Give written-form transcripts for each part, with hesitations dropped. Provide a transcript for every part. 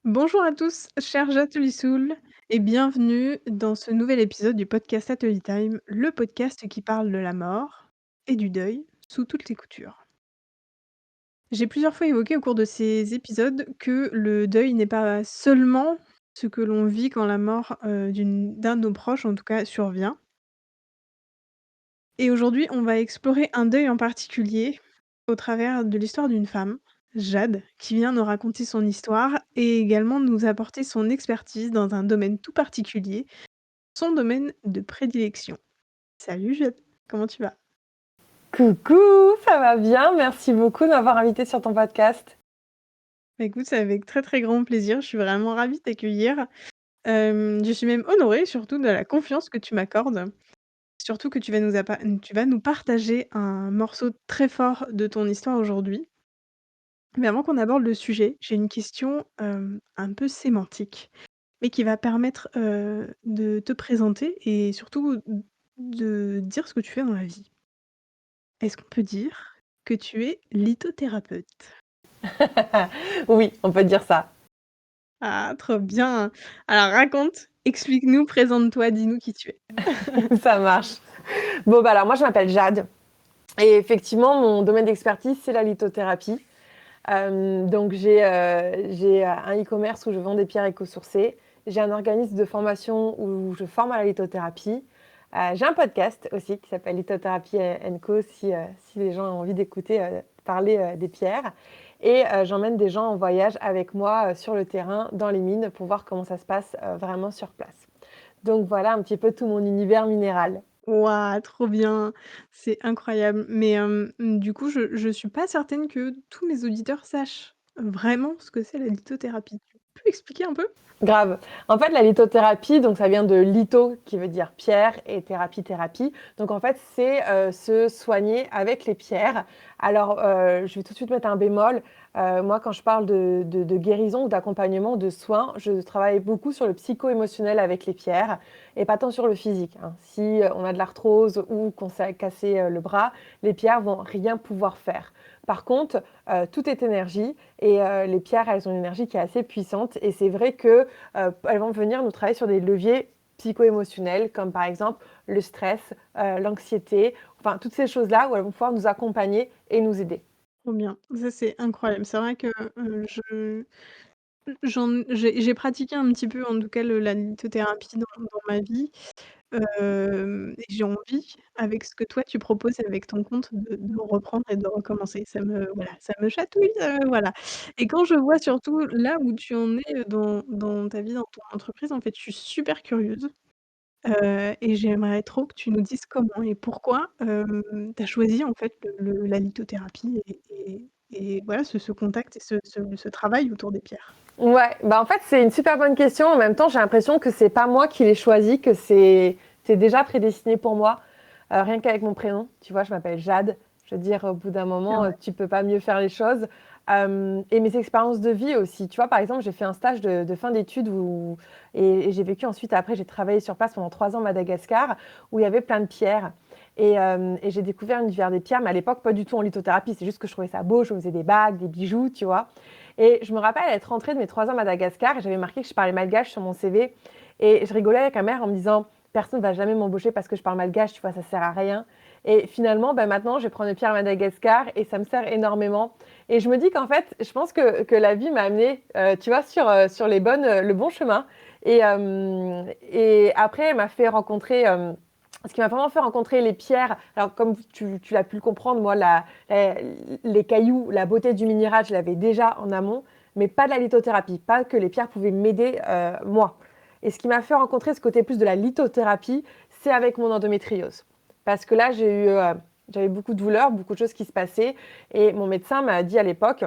Bonjour à tous, chers Atelier et bienvenue dans ce nouvel épisode du podcast Atelier Time, le podcast qui parle de la mort et du deuil sous toutes les coutures. J'ai plusieurs fois évoqué au cours de ces épisodes que le deuil n'est pas seulement ce que l'on vit quand la mort d'un de nos proches, en tout cas, survient. Et aujourd'hui, on va explorer un deuil en particulier au travers de l'histoire d'une femme, Jade, qui vient nous raconter son histoire et également nous apporter son expertise dans un domaine tout particulier, son domaine de prédilection. Salut Jade, comment tu vas? Coucou, ça va bien? Merci beaucoup de m'avoir invité sur ton podcast. Bah, écoute, c'est avec très très grand plaisir, je suis vraiment ravie de t'accueillir. Je suis même honorée surtout de la confiance que tu m'accordes, surtout que tu vas nous partager un morceau très fort de ton histoire aujourd'hui. Mais avant qu'on aborde le sujet, j'ai une question, un peu sémantique, mais qui va permettre, de te présenter et surtout de dire ce que tu fais dans la vie. Est-ce qu'on peut dire que tu es lithothérapeute? Oui, on peut dire ça. Ah, trop bien! Alors raconte, explique-nous, présente-toi, dis-nous qui tu es. Ça marche. Bon, bah alors moi, je m'appelle Jade. Et effectivement, mon domaine d'expertise, c'est la lithothérapie. Donc, j'ai un e-commerce où je vends des pierres éco-sourcées. J'ai un organisme de formation où je forme à la lithothérapie. J'ai un podcast aussi qui s'appelle Lithothérapie Co. Si les gens ont envie d'écouter parler des pierres. Et j'emmène des gens en voyage avec moi sur le terrain, dans les mines, pour voir comment ça se passe vraiment sur place. Donc voilà un petit peu tout mon univers minéral. Waouh, trop bien! C'est incroyable. Mais, du coup, je suis pas certaine que tous mes auditeurs sachent vraiment ce que c'est la lithothérapie. Tu peux expliquer un peu? Grave. En fait, la lithothérapie, donc ça vient de litho, qui veut dire pierre, et thérapie, thérapie. Donc en fait, c'est se soigner avec les pierres. Alors, je vais tout de suite mettre un bémol. Moi, quand je parle de guérison ou d'accompagnement, de soins, je travaille beaucoup sur le psycho-émotionnel avec les pierres et pas tant sur le physique, hein. Si on a de l'arthrose ou qu'on s'est cassé le bras, les pierres vont rien pouvoir faire. Par contre, tout est énergie et les pierres, elles ont une énergie qui est assez puissante. Et c'est vrai que elles vont venir nous travailler sur des leviers psycho-émotionnels, comme par exemple le stress, l'anxiété, enfin toutes ces choses-là où elles vont pouvoir nous accompagner et nous aider. Trop bien. Ça, c'est incroyable. C'est vrai que, je j'ai pratiqué un petit peu, en tout cas, la lithothérapie dans ma vie, et j'ai envie, avec ce que toi tu proposes avec ton compte, de reprendre et de recommencer. Ça me chatouille, voilà. Et quand je vois surtout là où tu en es, dans ta vie, dans ton entreprise, en fait, je suis super curieuse, et j'aimerais trop que tu nous dises comment et pourquoi, tu as choisi, en fait, la lithothérapie et voilà, ce contact et ce travail autour des pierres. Ouais, bah en fait c'est une super bonne question. En même temps, j'ai l'impression que c'est pas moi qui l'ai choisi, que c'est déjà prédestiné pour moi. Rien qu'avec mon prénom, tu vois, je m'appelle Jade. Je veux dire, au bout d'un Ah moment, ouais. tu peux pas mieux faire les choses. Et mes expériences de vie aussi. Tu vois, par exemple, j'ai fait un stage de fin d'études et j'ai vécu ensuite, après, j'ai travaillé sur place pendant 3 ans à Madagascar, où il y avait plein de pierres. Et j'ai découvert l'univers des pierres, mais à l'époque, pas du tout en lithothérapie. C'est juste que je trouvais ça beau, je me faisais des bagues, des bijoux, tu vois. Et je me rappelle être rentrée de mes 3 ans à Madagascar et j'avais marqué que je parlais malgache sur mon CV. Et je rigolais avec ma mère en me disant, personne ne va jamais m'embaucher parce que je parle malgache, tu vois, ça sert à rien. Et finalement, ben maintenant, je prends des pierres à Madagascar et ça me sert énormément. Et je me dis qu'en fait, je pense que la vie m'a amenée, tu vois, sur le bon chemin. Et après, elle m'a fait rencontrer, ce qui m'a vraiment fait rencontrer les pierres. Alors, comme tu l'as pu le comprendre, moi, les cailloux, la beauté du minéral, je l'avais déjà en amont, mais pas de la lithothérapie, pas que les pierres pouvaient m'aider, moi. Et ce qui m'a fait rencontrer ce côté plus de la lithothérapie, c'est avec mon endométriose. Parce que là, j'avais beaucoup de douleurs, beaucoup de choses qui se passaient. Et mon médecin m'a dit à l'époque,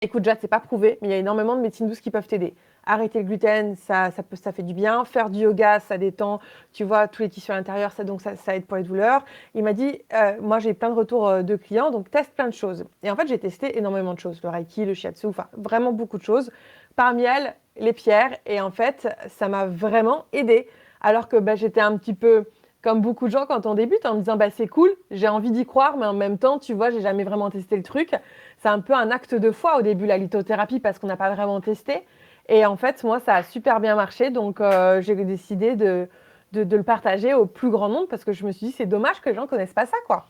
écoute, Jade, c'est pas prouvé, mais il y a énormément de médecines douces qui peuvent t'aider. Arrêter le gluten, ça fait du bien. Faire du yoga, ça détend, tu vois, tous les tissus à l'intérieur, ça aide pour les douleurs. Il m'a dit, moi, j'ai plein de retours de clients, donc teste plein de choses. Et en fait, j'ai testé énormément de choses. Le Reiki, le Shiatsu, enfin, vraiment beaucoup de choses. Parmi elles, les pierres. Et en fait, ça m'a vraiment aidée. Alors que j'étais un petit peu comme beaucoup de gens quand on débute, en me disant, c'est cool, j'ai envie d'y croire, mais en même temps, tu vois, j'ai jamais vraiment testé le truc. C'est un peu un acte de foi au début, la lithothérapie, parce qu'on n'a pas vraiment testé. Et en fait, moi, ça a super bien marché, donc j'ai décidé de le partager au plus grand nombre parce que je me suis dit: «C'est dommage que les gens connaissent pas ça, quoi».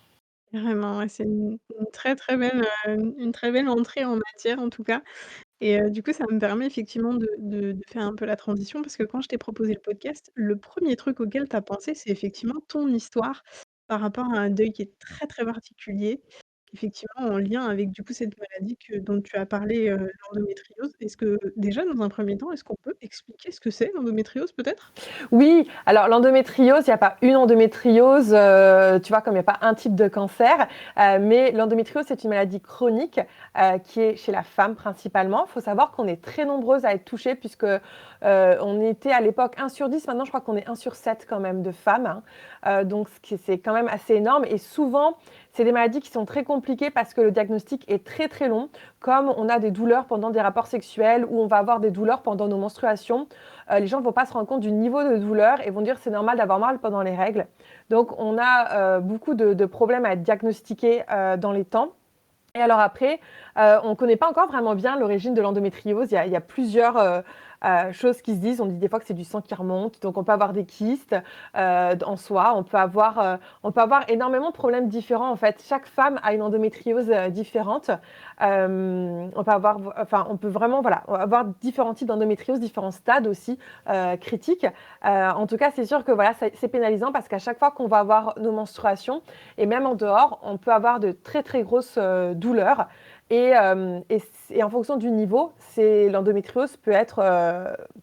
Carrément, ouais, c'est une très, très belle, une très belle entrée en matière en tout cas. Et du coup, ça me permet effectivement de faire un peu la transition parce que quand je t'ai proposé le podcast, le premier truc auquel tu as pensé, c'est effectivement ton histoire par rapport à un deuil qui est très, très particulier, effectivement en lien avec du coup cette maladie dont tu as parlé, l'endométriose. Est-ce que déjà dans un premier temps, est-ce qu'on peut expliquer ce que c'est l'endométriose peut-être? Oui, alors l'endométriose, il y a pas une endométriose, tu vois, comme il y a pas un type de cancer, mais l'endométriose, c'est une maladie chronique, qui est chez la femme principalement. Il faut savoir qu'on est très nombreuses à être touchées puisque, on était à l'époque 1 sur 10, maintenant je crois qu'on est 1 sur 7 quand même de femmes, hein. Donc ce qui c'est quand même assez énorme et souvent, c'est des maladies qui sont très compliquées parce que le diagnostic est très, très long. Comme on a des douleurs pendant des rapports sexuels ou on va avoir des douleurs pendant nos menstruations, les gens ne vont pas se rendre compte du niveau de douleur et vont dire c'est normal d'avoir mal pendant les règles. Donc on a beaucoup de problèmes à diagnostiquer dans les temps. Et alors après, on ne connaît pas encore vraiment bien l'origine de l'endométriose. Il y a plusieurs choses qui se disent. On dit des fois que c'est du sang qui remonte, donc on peut avoir des kystes en soi. On peut avoir énormément de problèmes différents en fait. Chaque femme a une endométriose différente. On peut vraiment voilà, avoir différents types d'endométriose, différents stades aussi critiques. En tout cas, c'est sûr que voilà, c'est pénalisant parce qu'à chaque fois qu'on va avoir nos menstruations, et même en dehors, on peut avoir de très très grosses douleurs. Et en fonction du niveau, l'endométriose peut être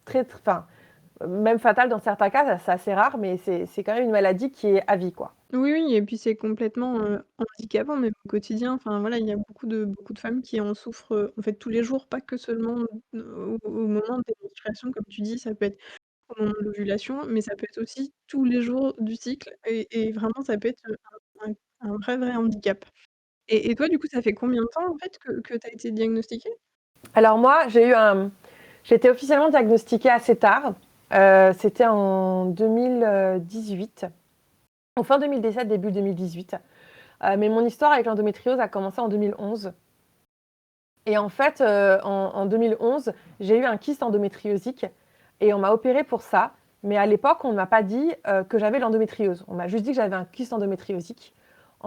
enfin, même fatale dans certains cas, c'est assez rare, mais c'est quand même une maladie qui est à vie, quoi. Oui, oui et puis c'est complètement, handicapant même au quotidien. Enfin voilà, il y a beaucoup de femmes qui en souffrent, en fait tous les jours, pas que seulement, au moment des menstruations comme tu dis, ça peut être au moment de l'ovulation, mais ça peut être aussi tous les jours du cycle et vraiment ça peut être, un vrai, vrai handicap. Et toi du coup, ça fait combien de temps en fait que tu as été diagnostiquée? Alors moi, j'ai été officiellement diagnostiquée assez tard. C'était en 2018, ou fin 2017, début 2018. Mais mon histoire avec l'endométriose a commencé en 2011. Et en fait, en 2011, j'ai eu un kyste endométriosique et on m'a opérée pour ça. Mais à l'époque, on ne m'a pas dit que j'avais l'endométriose. On m'a juste dit que j'avais un kyste endométriosique.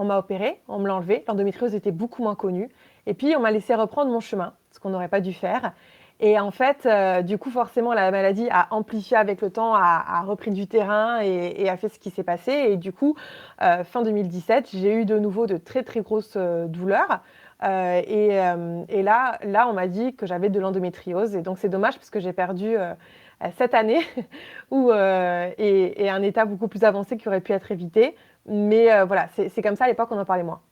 On m'a opérée, on me l'a enlevé. L'endométriose était beaucoup moins connue. Et puis, on m'a laissé reprendre mon chemin, ce qu'on n'aurait pas dû faire. Et en fait, du coup, forcément, la maladie a amplifié avec le temps, a repris du terrain et a fait ce qui s'est passé. Et du coup, fin 2017, j'ai eu de nouveau de très, très grosses douleurs. Et là, on m'a dit que j'avais de l'endométriose. Et donc, c'est dommage parce que j'ai perdu cette année et un état beaucoup plus avancé qui aurait pu être évité. Mais voilà, c'est comme ça à l'époque, on en parlait moins.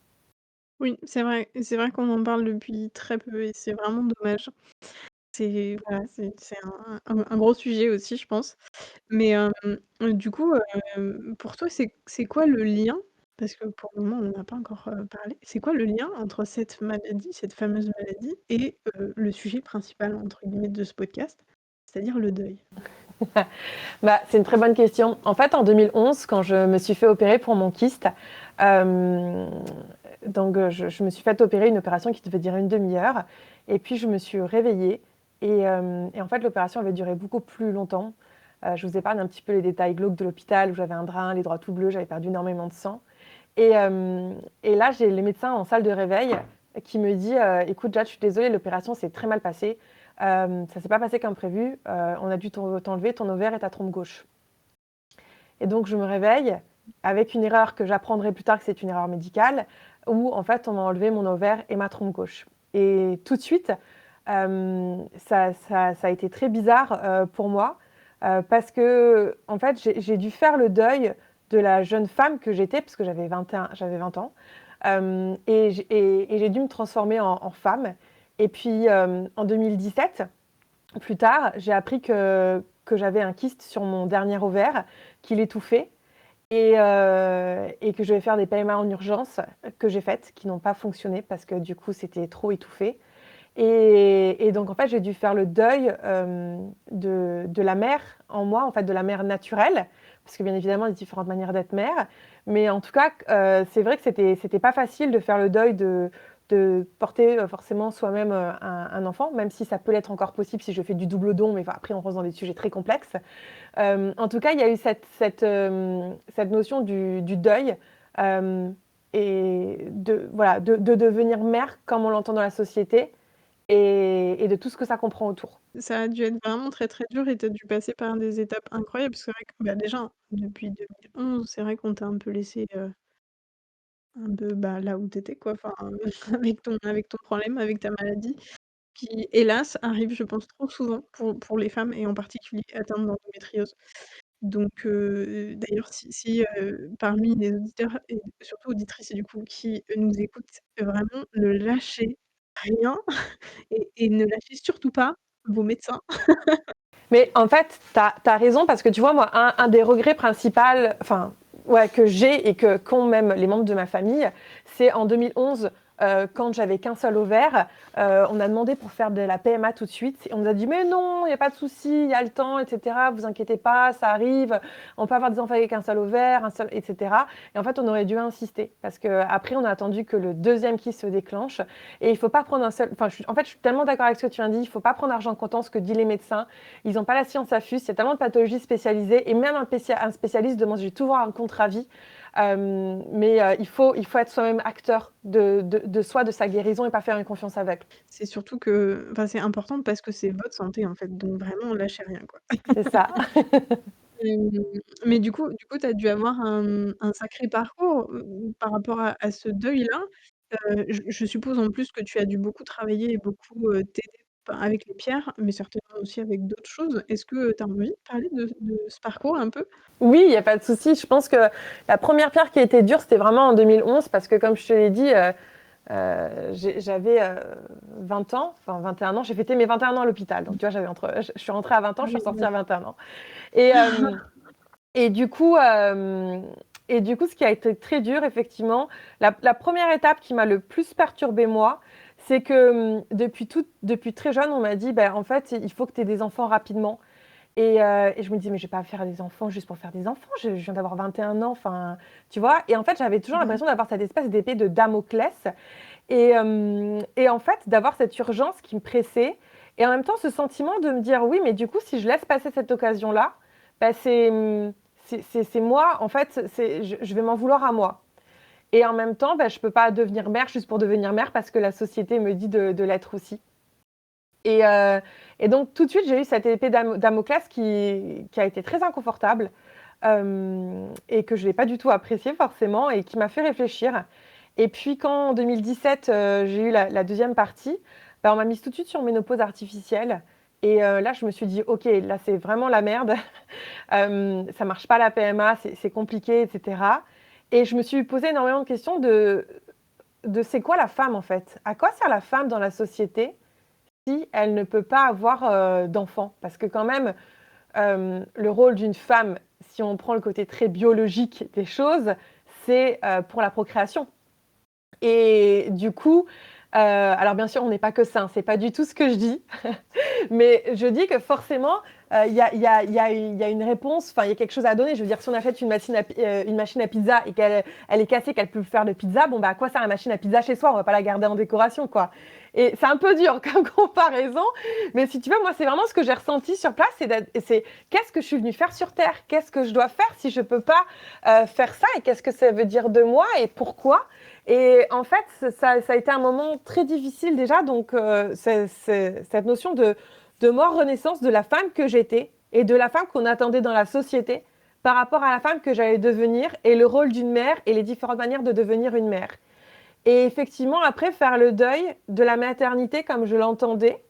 Oui, c'est vrai qu'on en parle depuis très peu et c'est vraiment dommage. C'est voilà, c'est un gros sujet aussi, je pense. Mais du coup, pour toi, c'est quoi le lien? Parce que pour le moment, on n'en a pas encore, parlé. C'est quoi le lien entre cette maladie, cette fameuse maladie et le sujet «principal» entre guillemets de ce podcast, c'est-à-dire le deuil? Bah, c'est une très bonne question. En fait, en 2011, quand je me suis fait opérer pour mon kyste, euh, je me suis fait opérer une opération qui devait durer une demi-heure. Et puis, je me suis réveillée. Et en fait, l'opération avait duré beaucoup plus longtemps. Je vous épargne un petit peu les détails glauques de l'hôpital où j'avais un drain, les draps tout bleus, j'avais perdu énormément de sang. Et là, j'ai les médecins en salle de réveil qui me dit écoute, Jade, je suis désolée, l'opération s'est très mal passée. Ça s'est pas passé comme prévu. On a dû t'enlever ton ovaire et ta trompe gauche. Et donc, je me réveille avec une erreur que j'apprendrai plus tard que c'est une erreur médicale, où en fait, on m'a enlevé mon ovaire et ma trompe gauche. Et tout de suite, ça a été très bizarre pour moi, parce que en fait, j'ai dû faire le deuil de la jeune femme que j'étais, parce que j'avais 20 ans, et j'ai dû me transformer en femme. Et puis, en 2017, plus tard, j'ai appris que j'avais un kyste sur mon dernier ovaire, qu'il étouffait, et que je vais faire des PMA en urgence, que j'ai faites, qui n'ont pas fonctionné parce que du coup, c'était trop étouffé. Et donc, en fait, j'ai dû faire le deuil de la mère en moi, en fait, de la mère naturelle, parce que bien évidemment, il y a différentes manières d'être mère. Mais en tout cas, c'est vrai que c'était pas facile de faire le deuil de porter forcément soi-même un enfant, même si ça peut l'être encore possible si je fais du double don, mais après on rentre dans des sujets très complexes. En tout cas, il y a eu cette notion du deuil et voilà, de devenir mère comme on l'entend dans la société et de tout ce que ça comprend autour. Ça a dû être vraiment très, très dur et tu as dû passer par des étapes incroyables. C'est vrai que, bah, déjà, depuis 2011, c'est vrai qu'on t'a un peu laissé, un peu, bah, là où tu étais quoi, enfin, avec ton problème, avec ta maladie, qui hélas arrive, je pense, trop souvent pour les femmes et en particulier atteintes d'endométriose. Donc d'ailleurs si parmi les auditeurs et surtout auditrices du coup qui nous écoutent, vraiment ne lâchez rien et ne lâchez surtout pas vos médecins. Mais en fait, tu as raison parce que tu vois, moi, un des regrets principaux, enfin, ouais, que j'ai et qu'ont même les membres de ma famille, c'est en 2011, quand j'avais qu'un seul ovaire, on a demandé pour faire de la PMA tout de suite. Et on nous a dit, mais non, il n'y a pas de souci, il y a le temps, etc. Vous inquiétez pas, ça arrive. On peut avoir des enfants avec un seul ovaire, etc. Et en fait, on aurait dû insister parce qu'après, on a attendu que le deuxième kyste se déclenche. Et il ne faut pas prendre un seul. Enfin, en fait, je suis tellement d'accord avec ce que tu viens de dire. Il ne faut pas prendre argent comptant, ce que disent les médecins. Ils n'ont pas la science affuse, il y a tellement de pathologies spécialisées et même un spécialiste demande, j'ai toujours un contre-avis. Mais il faut être soi-même acteur de soi, de sa guérison et pas faire une confiance aveugle. C'est surtout que enfin, c'est important parce que c'est votre santé en fait, donc vraiment lâchez rien quoi. C'est ça. Hem, mais du coup tu as dû avoir un sacré parcours, par rapport à ce deuil-là. Je suppose en plus que tu as dû beaucoup travailler et beaucoup, t'aider, enfin, avec les pierres, mais certainement aussi avec d'autres choses. Est-ce que tu as envie de parler de ce parcours un peu? Oui, il n'y a pas de souci. Je pense que la première pierre qui a été dure, c'était vraiment en 2011 parce que comme je te l'ai dit, j'avais 20 ans, enfin 21 ans. J'ai fêté mes 21 ans à l'hôpital. Donc tu vois, je suis rentrée à 20 ans, Ah je suis oui, ressortie à d'accord. 21 ans. Et, euh, Et du coup, ce qui a été très dur, effectivement, la première étape qui m'a le plus perturbée, moi, c'est que depuis très jeune, on m'a dit, ben, en fait, il faut que tu aies des enfants rapidement. Et je me disais, mais je vais pas faire des enfants juste pour faire des enfants. Je viens d'avoir 21 ans, enfin, tu vois. Et en fait, j'avais toujours Mmh. l'impression d'avoir cette espèce d'épée de Damoclès. Et en fait, d'avoir cette urgence qui me pressait. Et en même temps, ce sentiment de me dire, oui, mais du coup, si je laisse passer cette occasion-là, bah, c'est moi, en fait, je vais m'en vouloir à moi. Et en même temps, bah, je ne peux pas devenir mère juste pour devenir mère parce que la société me dit de l'être aussi. Et, euh, et donc, tout de suite, j'ai eu cette épée Damoclès qui a été très inconfortable et que je n'ai pas du tout apprécié forcément et qui m'a fait réfléchir. Et puis, quand en 2017, j'ai eu la deuxième partie, bah, on m'a mise tout de suite sur ménopause artificielle. Et là, je me suis dit, OK, là, c'est vraiment la merde. Ça marche pas la PMA, c'est compliqué, etc. Et je me suis posé énormément de questions de c'est quoi la femme en fait? À quoi sert la femme dans la société si elle ne peut pas avoir d'enfants? Parce que quand même, le rôle d'une femme, si on prend le côté très biologique des choses, c'est pour la procréation. Et du coup, alors bien sûr, on n'est pas que ça, hein, c'est pas du tout ce que je dis. Mais je dis que forcément, il y a une réponse, enfin, il y a quelque chose à donner. Je veux dire, si on achète une machine à pizza et qu'elle elle est cassée, qu'elle peut plus faire de pizza, bon, bah, à quoi sert la machine à pizza chez soi? On va pas la garder en décoration, quoi. Et c'est un peu dur comme comparaison, mais si tu veux, moi, c'est vraiment ce que j'ai ressenti sur place, c'est qu'est-ce que je suis venue faire sur Terre? Qu'est-ce que je dois faire si je peux pas faire ça? Et qu'est-ce que ça veut dire de moi et pourquoi? Et en fait, ça a été un moment très difficile déjà, donc cette notion de mort-renaissance de la femme que j'étais et de la femme qu'on attendait dans la société par rapport à la femme que j'allais devenir et le rôle d'une mère et les différentes manières de devenir une mère. Et effectivement, après, faire le deuil de la maternité comme je l'entendais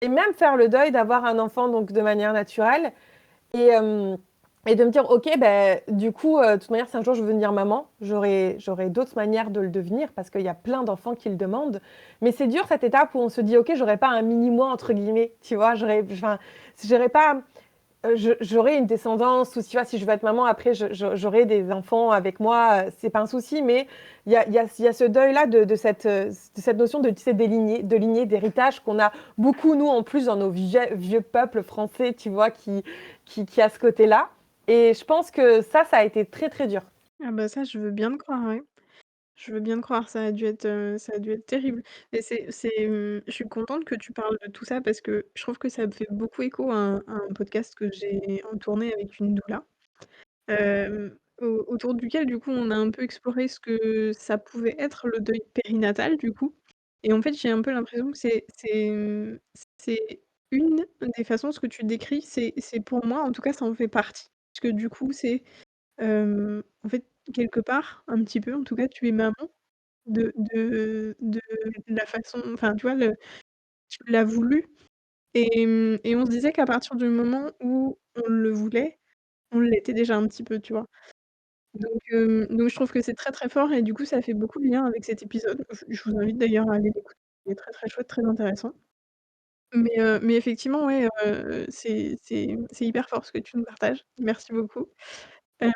et même faire le deuil d'avoir un enfant donc de manière naturelle et, euh, et de me dire, OK, ben, du coup, de toute manière, si un jour je veux devenir maman, j'aurai d'autres manières de le devenir parce qu'il y a plein d'enfants qui le demandent. Mais c'est dur cette étape où on se dit, OK, j'aurai pas un mini-moi, entre guillemets, tu vois, j'aurai pas, j'aurai une descendance ou tu vois, si je veux être maman, après, j'aurai des enfants avec moi, c'est pas un souci, mais il y a ce deuil-là de cette notion de, tu sais, de lignée, d'héritage qu'on a beaucoup, nous, en plus, dans nos vieux peuples français, tu vois, qui a ce côté-là. Et je pense que ça a été très, très dur. Ah bah, ça, je veux bien te croire, ouais. Je veux bien te croire, ça a dû être terrible. Et je suis contente que tu parles de tout ça parce que je trouve que ça me fait beaucoup écho à un podcast que j'ai en tourné avec une doula, autour duquel, du coup, on a un peu exploré ce que ça pouvait être le deuil périnatal, du coup. Et en fait, j'ai un peu l'impression que c'est une des façons, ce que tu décris, c'est pour moi, en tout cas, ça en fait partie. Parce que du coup, en fait, quelque part, un petit peu, en tout cas, tu es maman de la façon enfin, tu vois, tu l'as voulu et on se disait qu'à partir du moment où on le voulait, on l'était déjà un petit peu, tu vois? Donc je trouve que c'est très, très fort et du coup, ça fait beaucoup de lien avec cet épisode. Je vous invite d'ailleurs à aller l'écouter. Il est très, très chouette, très intéressant. Mais effectivement, ouais, c'est hyper fort ce que tu nous partages. Merci beaucoup. Tu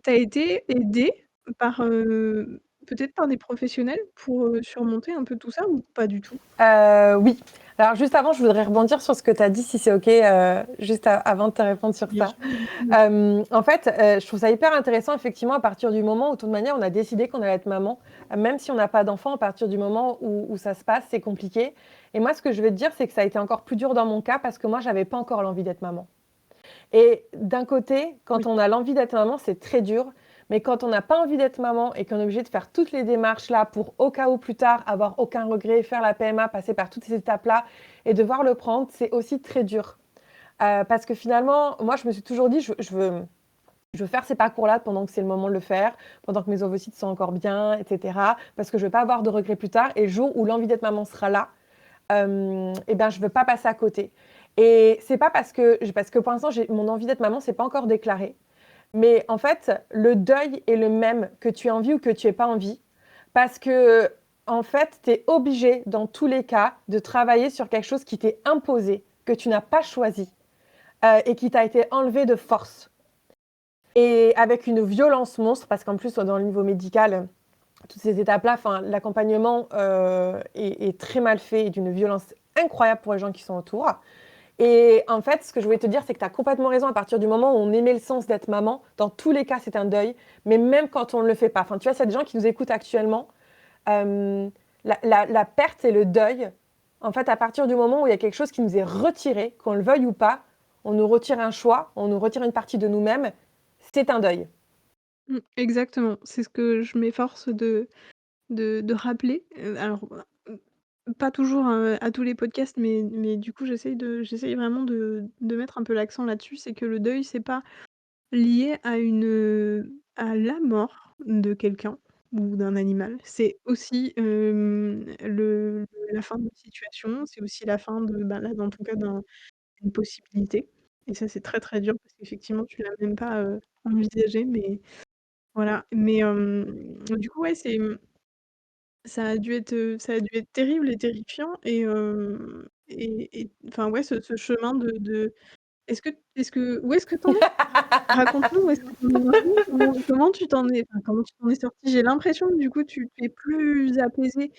as été aidée par, peut-être par des professionnels pour, surmonter un peu tout ça ou pas du tout? Oui. Alors juste avant, je voudrais rebondir sur ce que tu as dit, si c'est OK, juste avant de te répondre sur Bien ça. sûr, dis-moi. En fait, je trouve ça hyper intéressant effectivement à partir du moment où, de toute manière, on a décidé qu'on allait être maman, même si on n'a pas d'enfant, à partir du moment où ça se passe, c'est compliqué. Et moi, ce que je vais te dire, c'est que ça a été encore plus dur dans mon cas parce que moi, j'avais pas encore l'envie d'être maman. Et d'un côté, quand Oui. on a l'envie d'être maman, c'est très dur. Mais quand on n'a pas envie d'être maman et qu'on est obligé de faire toutes les démarches là pour au cas où plus tard avoir aucun regret, faire la PMA, passer par toutes ces étapes là et devoir le prendre, c'est aussi très dur. Parce que finalement, moi je me suis toujours dit, je veux faire ces parcours-là pendant que c'est le moment de le faire, pendant que mes ovocytes sont encore bien, etc. Parce que je ne veux pas avoir de regrets plus tard. Et le jour où l'envie d'être maman sera là, eh ben, je ne veux pas passer à côté. Et c'est pas parce que pour l'instant, mon envie d'être maman, c'est pas encore déclaré. Mais en fait, le deuil est le même que tu aies envie ou que tu aies pas envie. Parce que, en fait, tu es obligé, dans tous les cas, de travailler sur quelque chose qui t'est imposé, que tu n'as pas choisi et qui t'a été enlevé de force. Et avec une violence monstre, parce qu'en plus, dans le niveau médical, toutes ces étapes-là, l'accompagnement est très mal fait et d'une violence incroyable pour les gens qui sont autour. Et en fait, ce que je voulais te dire, c'est que tu as complètement raison. À partir du moment où on aimait le sens d'être maman, dans tous les cas, c'est un deuil, mais même quand on ne le fait pas. Enfin, tu vois, s'il y a des gens qui nous écoutent actuellement, euh, la perte et le deuil, en fait, à partir du moment où il y a quelque chose qui nous est retiré, qu'on le veuille ou pas, on nous retire un choix, on nous retire une partie de nous-mêmes, c'est un deuil. Exactement. C'est ce que je m'efforce de rappeler. Alors, pas toujours, à tous les podcasts, mais du coup, j'essaye vraiment de mettre un peu l'accent là-dessus. C'est que le deuil, c'est pas lié à la mort de quelqu'un ou d'un animal. C'est aussi, la fin d'une situation, c'est aussi la fin bah, là, dans ton cas, d'une possibilité et ça, c'est très, très dur parce qu'effectivement, tu l'as même pas, envisagé, mais voilà. Mais, du coup, ouais, ça a dû être terrible et terrifiant et enfin, ouais, ce chemin de est-ce que où est-ce que tu en es? Raconte-nous où est-ce que tu en es maintenant? Comment tu t'en es comment tu t'en es sortie? J'ai l'impression que du coup tu es plus apaisée,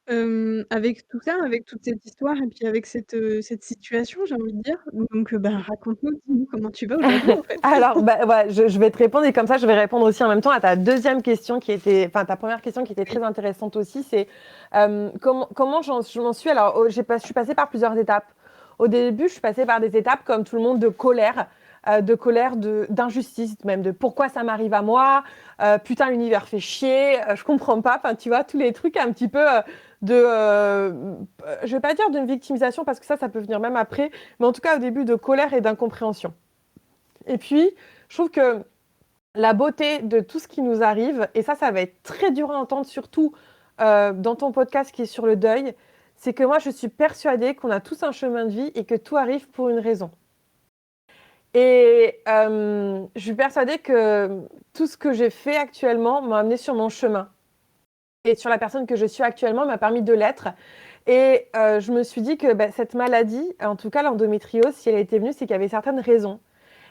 avec tout ça, avec toute cette histoire et puis avec cette situation, j'ai envie de dire. Donc, bah, raconte-nous, dis-nous comment tu vas aujourd'hui, en fait. Alors, bah, ouais, je vais te répondre et comme ça, je vais répondre aussi en même temps à ta deuxième question ta première question qui était Oui. très intéressante aussi, c'est comment je m'en suis. Alors, je suis passée par plusieurs étapes. Au début, je suis passée par des étapes comme tout le monde de colère, d'injustice même, de pourquoi ça m'arrive à moi, putain, l'univers fait chier, je comprends pas. Enfin, tu vois, tous les trucs un petit peu je vais pas dire d'une victimisation parce que ça peut venir même après, mais en tout cas au début de colère et d'incompréhension. Et puis, je trouve que la beauté de tout ce qui nous arrive, et ça va être très dur à entendre, surtout dans ton podcast qui est sur le deuil, c'est que moi, je suis persuadée qu'on a tous un chemin de vie et que tout arrive pour une raison. Et je suis persuadée que tout ce que j'ai fait actuellement m'a amené sur mon chemin. Et sur la personne que je suis actuellement m'a permis de l'être. Et je me suis dit que cette maladie, en tout cas l'endométriose, si elle était venue, c'est qu'il y avait certaines raisons.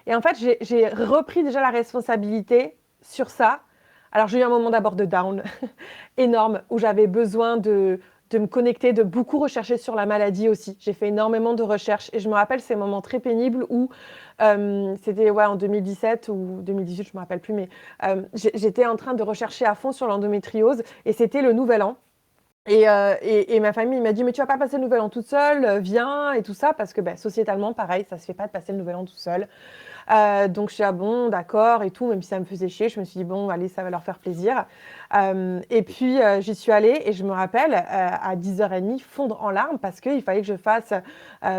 Et en fait, j'ai repris déjà la responsabilité sur ça. Alors, j'ai eu un moment d'abord de down énorme où j'avais besoin de de me connecter, de beaucoup rechercher sur la maladie aussi. J'ai fait énormément de recherches et je me rappelle ces moments très pénibles où, c'était ouais, en 2017 ou 2018, je me rappelle plus, mais j'étais en train de rechercher à fond sur l'endométriose et c'était le nouvel an. Et ma famille m'a dit: «Mais tu vas pas passer le nouvel an toute seule, viens» et tout ça parce que, bah, sociétalement, pareil, ça se fait pas de passer le nouvel an tout seul. Donc je suis: «Ah bon, d'accord» et tout, même si ça me faisait chier. Je me suis dit: «Bon, allez, ça va leur faire plaisir». Et puis, j'y suis allée et je me rappelle, à 10h30 fondre en larmes parce qu'il fallait que je fasse,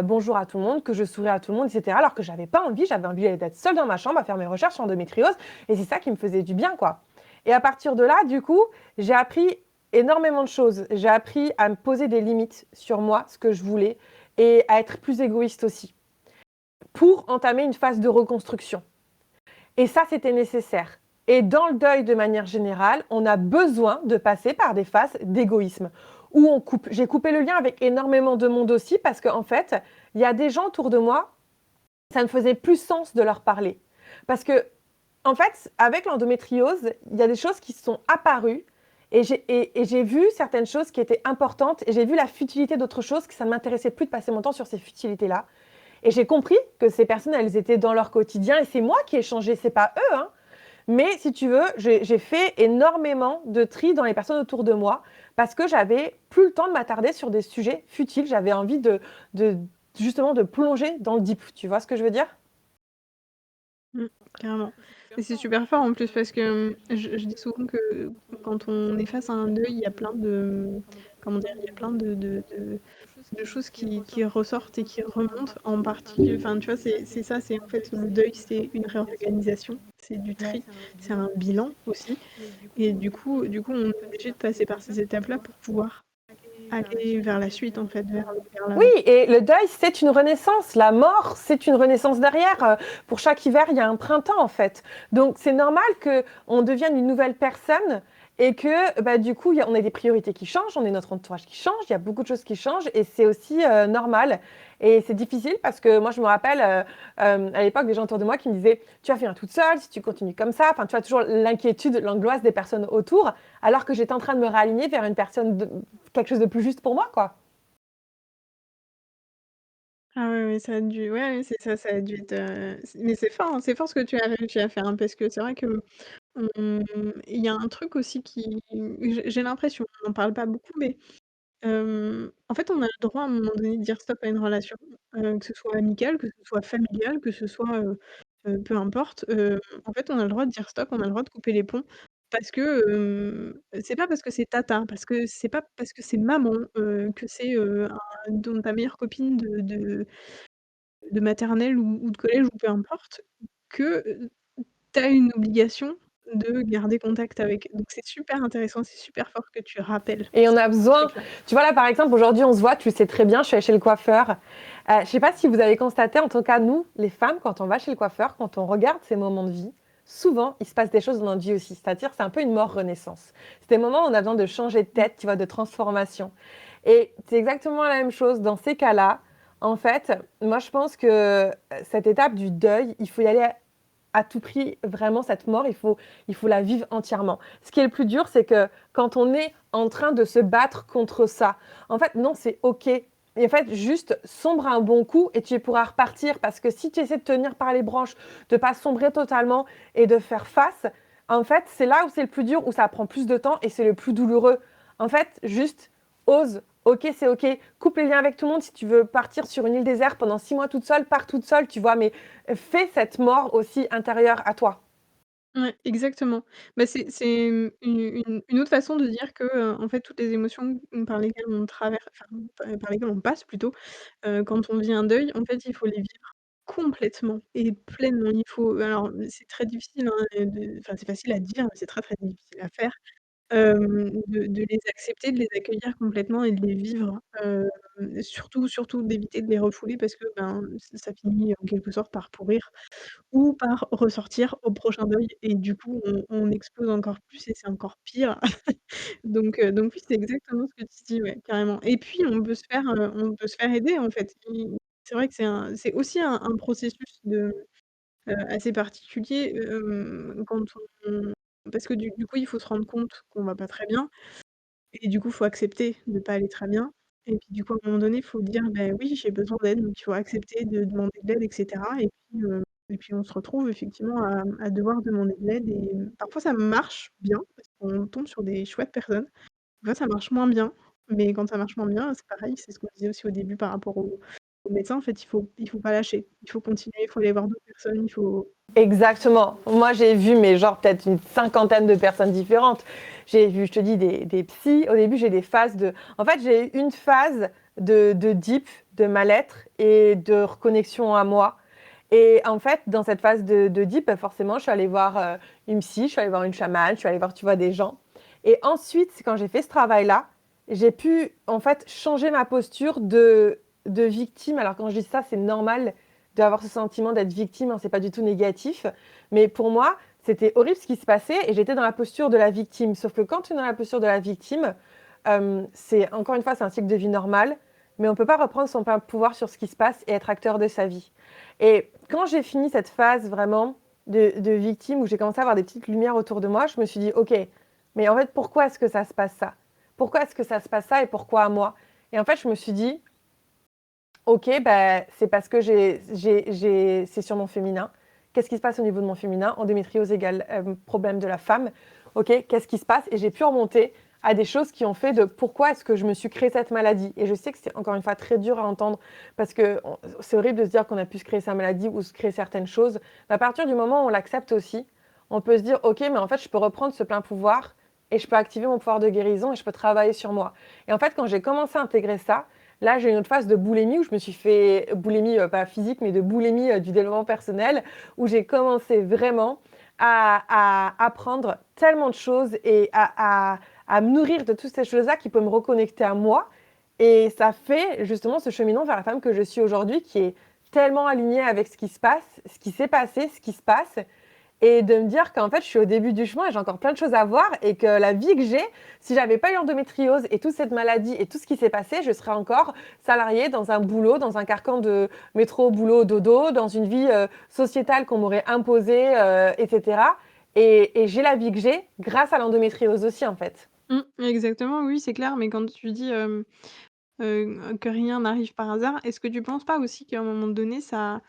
bonjour à tout le monde, que je souris à tout le monde et cetera, alors que j'avais pas envie. J'avais envie d'être seule dans ma chambre à faire mes recherches sur l'endométriose et c'est ça qui me faisait du bien, quoi. Et à partir de là, du coup, j'ai appris énormément de choses. J'ai appris à me poser des limites sur moi, ce que je voulais et à être plus égoïste aussi pour entamer une phase de reconstruction. Et ça, c'était nécessaire. Et dans le deuil, de manière générale, on a besoin de passer par des phases d'égoïsme où on coupe. J'ai coupé le lien avec énormément de monde aussi parce qu'en fait, il y a des gens autour de moi, ça ne faisait plus sens de leur parler. Parce que, en fait, avec l'endométriose, il y a des choses qui sont apparues et j'ai vu certaines choses qui étaient importantes et j'ai vu la futilité d'autres choses que ça ne m'intéressait plus de passer mon temps sur ces futilités-là. Et j'ai compris que ces personnes, elles étaient dans leur quotidien et c'est moi qui ai changé, c'est pas eux, hein. Mais si tu veux, j'ai fait énormément de tri dans les personnes autour de moi parce que j'avais plus le temps de m'attarder sur des sujets futiles. J'avais envie de justement de plonger dans le deep. Tu vois ce que je veux dire? Mmh, carrément. Et c'est super fort en plus parce que, je dis souvent que quand on est face à un deuil, il y a plein de, comment dire? Il y a plein de choses qui ressortent et qui remontent en particulier, enfin, tu vois, c'est ça, c'est en fait le deuil, c'est une réorganisation, c'est du Ouais. tri, c'est un bilan aussi et du coup, on est obligé de passer par ces étapes-là pour pouvoir aller vers la suite en fait, vers Oui, l'avant. et le deuil, c'est une renaissance. La mort, c'est une renaissance derrière. Pour chaque hiver, il y a un printemps, en fait. Donc, c'est normal qu'on devienne une nouvelle personne et que, bah, du coup, on a des priorités qui changent, on a notre entourage qui change, il y a beaucoup de choses qui changent et c'est aussi normal. Et c'est difficile parce que moi, je me rappelle à l'époque des gens autour de moi qui me disaient: «Tu vas finir toute seule si tu continues comme ça». Enfin, tu vois, toujours l'inquiétude, l'angoisse des personnes autour, alors que j'étais en train de me réaligner vers une personne, quelque chose de plus juste pour moi, quoi. Ah ouais, ouais, ça a dû, ouais, ouais, c'est ça, ça a dû être, mais c'est fort ce que tu as réussi à faire, hein, parce que c'est vrai que, il y a un truc aussi qui, j'ai l'impression, on n'en parle pas beaucoup, mais en fait, on a le droit à un moment donné de dire stop à une relation, que ce soit amicale, que ce soit familiale, que ce soit, peu importe, en fait, on a le droit de dire stop, on a le droit de couper les ponts parce que, c'est pas parce que c'est tata, parce que c'est pas parce que c'est maman, que c'est, ta meilleure copine de maternelle ou de collège ou peu importe, que, tu as une obligation de garder contact avec. Donc c'est super intéressant, c'est super fort que tu rappelles Et on ces a besoin, trucs-là. tu vois là par exemple aujourd'hui on se voit, tu le sais très bien, je suis allée chez le coiffeur. Je sais pas si vous avez constaté, en tout cas nous, les femmes, quand on va chez le coiffeur, quand on regarde ces moments de vie, souvent il se passe des choses dans notre vie aussi. C'est-à-dire c'est un peu une mort renaissance. C'est des moments où on a besoin de changer de Mmh. tête, tu vois, de transformation. Et c'est exactement la même chose dans ces cas-là. En fait, moi je pense que cette étape du deuil, il faut y aller à tout prix, vraiment, cette mort, il faut la vivre entièrement. Ce qui est le plus dur, c'est que quand on est en train de se battre contre ça, en fait, non, c'est OK. Et en fait, juste sombre un bon coup et tu pourras repartir. Parce que si tu essaies de tenir par les branches, de pas sombrer totalement et de faire face, en fait, c'est là où c'est le plus dur, où ça prend plus de temps et c'est le plus douloureux. En fait, juste ose. OK, c'est OK. Coupe les liens avec tout le monde. Si tu veux partir sur une île déserte pendant 6 mois toute seule, pars toute seule, tu vois. Mais fais cette mort aussi intérieure à toi. Ouais, exactement. Bah, c'est, une autre façon de dire que, en fait, toutes les émotions, par lesquelles on traverse, enfin, par lesquelles on passe plutôt, quand on vit un deuil, en fait, il faut les vivre complètement et pleinement. Il faut, alors, c'est très difficile, hein, enfin, c'est facile à dire, mais c'est très, très difficile à faire. De les accepter, de les accueillir complètement et de les vivre, surtout d'éviter de les refouler parce que, ben, ça finit en quelque sorte par pourrir ou par ressortir au prochain deuil et du coup on explose encore plus et c'est encore pire. Donc oui, c'est exactement ce que tu dis, ouais, carrément et puis on peut se faire aider en fait. C'est vrai que c'est aussi un processus assez particulier, quand on parce que du coup, il faut se rendre compte qu'on va pas très bien et du coup, faut accepter de pas aller très bien et puis, du coup, à un moment donné, il faut dire: «Beh, oui, j'ai besoin d'aide», donc il faut accepter de demander de l'aide et cetera et puis on se retrouve effectivement à devoir demander de l'aide et parfois ça marche bien parce qu'on tombe sur des chouettes personnes. Des fois, ça marche moins bien, mais quand ça marche moins bien, c'est pareil, c'est ce qu'on disait aussi au début par rapport au médecin, en fait, il faut pas lâcher. Il faut continuer, il faut aller voir d'autres personnes, il faut Exactement. Moi, j'ai vu, mais genre peut-être une cinquantaine de personnes différentes. J'ai vu, je te dis, des psys. Au début, j'ai des phases de... En fait, j'ai eu une phase de deep, de mal-être et de reconnexion à moi. Et en fait, dans cette phase de deep, bah, forcément, je suis allée voir une psy, je suis allée voir une chamane, je suis allée voir, tu vois, des gens. Et ensuite, quand j'ai fait ce travail-là, j'ai pu, en fait, changer ma posture de victime. Alors, quand je dis ça, c'est normal d'avoir ce sentiment d'être victime, hein, c'est pas du tout négatif. Mais pour moi, c'était horrible ce qui se passait et j'étais dans la posture de la victime. Sauf que quand tu es dans la posture de la victime, c'est, encore une fois, c'est un cycle de vie normal, mais on peut pas reprendre son plein pouvoir sur ce qui se passe et être acteur de sa vie. Et quand j'ai fini cette phase vraiment de victime où j'ai commencé à avoir des petites lumières autour de moi, je me suis dit, OK, mais en fait, pourquoi est-ce que ça se passe ça? Pourquoi est-ce que ça se passe ça et pourquoi à moi? Et en fait, je me suis dit, OK, bah, c'est parce que c'est sur mon féminin. Qu'est-ce qui se passe au niveau de mon féminin? Endométriose égale problème de la femme. OK, qu'est-ce qui se passe? Et j'ai pu remonter à des choses qui ont fait de pourquoi est-ce que je me suis créé cette maladie. Et je sais que c'est encore une fois très dur à entendre parce que c'est horrible de se dire qu'on a pu se créer sa maladie ou se créer certaines choses. Mais à partir du moment où on l'accepte aussi, on peut se dire OK, mais en fait, je peux reprendre ce plein pouvoir et je peux activer mon pouvoir de guérison et je peux travailler sur moi. Et en fait, quand j'ai commencé à intégrer ça, là, j'ai eu une autre phase de boulimie où je me suis fait, boulimie pas physique, mais de boulimie du développement personnel, où j'ai commencé vraiment à apprendre tellement de choses et à me nourrir de toutes ces choses-là qui peuvent me reconnecter à moi. Et ça fait justement ce cheminement vers la femme que je suis aujourd'hui, qui est tellement alignée avec ce qui se passe, ce qui s'est passé, ce qui se passe, et de me dire qu'en fait, je suis au début du chemin et j'ai encore plein de choses à voir et que la vie que j'ai, si j'avais pas eu l'endométriose et toute cette maladie et tout ce qui s'est passé, je serais encore salariée dans un boulot, dans un carcan de métro, boulot, dodo, dans une vie sociétale qu'on m'aurait imposée, etc. Et j'ai la vie que j'ai grâce à l'endométriose aussi, en fait. Exactement, oui, c'est clair, mais quand tu dis, que rien n'arrive par hasard, est-ce que tu penses pas aussi qu'à un moment donné, ça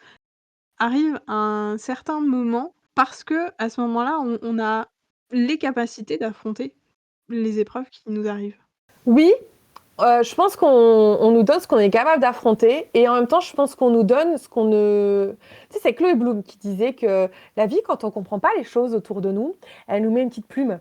arrive à un certain moment parce qu'à ce moment-là, on a les capacités d'affronter les épreuves qui nous arrivent? Oui, je pense qu'on nous donne ce qu'on est capable d'affronter et en même temps, je pense qu'on nous donne ce qu'on ne... Tu sais, c'est Chloé Bloom qui disait que la vie, quand on comprend pas les choses autour de nous, elle nous met une petite plume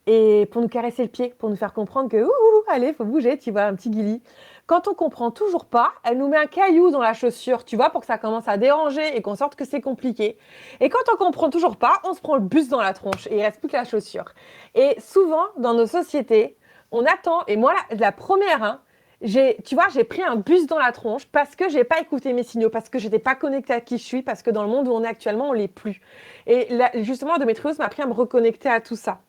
et pour nous caresser le pied, pour nous faire comprendre que, ouh, allez, faut bouger, tu vois, un petit guili. Quand on comprend toujours pas, elle nous met un caillou dans la chaussure, tu vois, pour que ça commence à déranger et qu'on sorte que c'est compliqué. Et quand on comprend toujours pas, on se prend le bus dans la tronche et il reste plus que la chaussure. Et souvent, dans nos sociétés, on attend, et moi, la première, hein, tu vois, j'ai pris un bus dans la tronche parce que j'ai pas écouté mes signaux, parce que j'étais pas connectée à qui je suis, parce que dans le monde où on est actuellement, on l'est plus. Et là, justement, l'endométriose m'a appris à me reconnecter à tout ça.